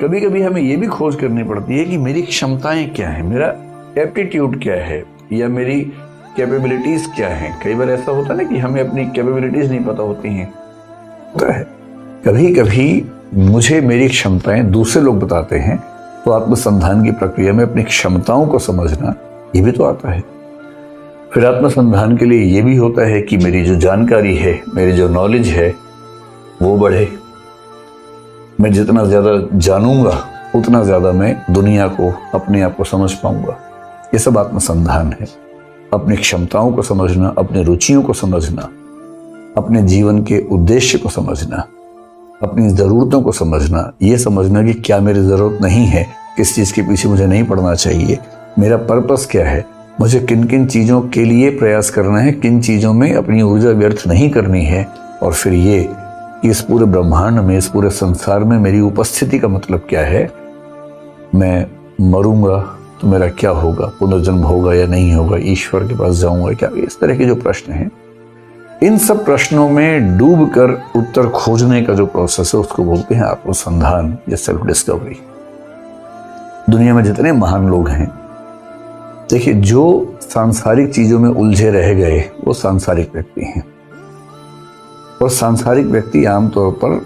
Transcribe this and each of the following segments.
कभी कभी हमें यह भी खोज करनी पड़ती है कि मेरी क्षमताएं क्या हैं, मेरा एप्टीट्यूड क्या है, या मेरी कैपेबिलिटीज क्या हैं। कई बार ऐसा होता है ना कि हमें अपनी कैपेबिलिटीज नहीं पता होती हैं। होता है कभी कभी मुझे मेरी क्षमताएं दूसरे लोग बताते हैं, तो आत्मसंधान की प्रक्रिया में अपनी क्षमताओं को समझना ये भी तो आता है। फिर आत्मसंधान के लिए ये भी होता है कि मेरी जो जानकारी है, मेरी जो नॉलेज है वो बढ़े। मैं जितना ज़्यादा जानूंगा उतना ज़्यादा मैं दुनिया को, अपने आप को समझ पाऊंगा। ये सब आत्मसंधान है। अपनी क्षमताओं को समझना, अपनी रुचियों को समझना, अपने जीवन के उद्देश्य को समझना, अपनी ज़रूरतों को समझना, ये समझना कि क्या मेरी ज़रूरत नहीं है, किस चीज़ के पीछे मुझे नहीं पड़ना चाहिए, मेरा पर्पस क्या है, मुझे किन किन चीज़ों के लिए प्रयास करना है, किन चीज़ों में अपनी ऊर्जा व्यर्थ नहीं करनी है। और फिर ये कि इस पूरे ब्रह्मांड में, इस पूरे संसार में मेरी उपस्थिति का मतलब क्या है। मैं मरूंगा तो मेरा क्या होगा, पुनर्जन्म होगा या नहीं होगा, ईश्वर के पास जाऊंगा क्या, इस तरह के जो प्रश्न हैं, इन सब प्रश्नों में डूब कर उत्तर खोजने का जो प्रोसेस है उसको बोलते हैं आत्मसंधान या सेल्फ डिस्कवरी। दुनिया में जितने महान लोग हैं, देखिए, जो सांसारिक चीजों में उलझे रह गए वो सांसारिक व्यक्ति हैं। और सांसारिक व्यक्ति आमतौर पर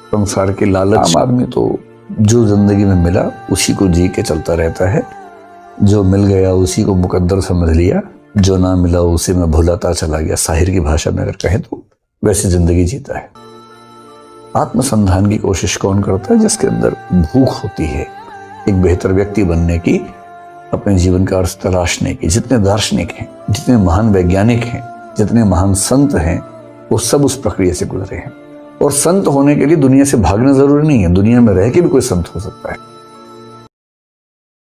संसार के लालच, आम आदमी तो जो जिंदगी में मिला उसी को जी के चलता रहता है, जो मिल गया उसी को मुकद्दर समझ लिया, जो ना मिला उसी में भुलाता चला गया। साहिर की भाषा में अगर कहें तो वैसी जिंदगी जीता है। आत्मसंधान की कोशिश कौन करता है? जिसके अंदर भूख होती है एक बेहतर व्यक्ति बनने की, अपने जीवन का अर्थ तलाशने की। जितने दार्शनिक हैं, जितने महान वैज्ञानिक हैं, जितने महान संत हैं, वो सब उस प्रक्रिया से गुजरे हैं। और संत होने के लिए दुनिया से भागना जरूरी नहीं है, दुनिया में रह के भी कोई संत हो सकता है।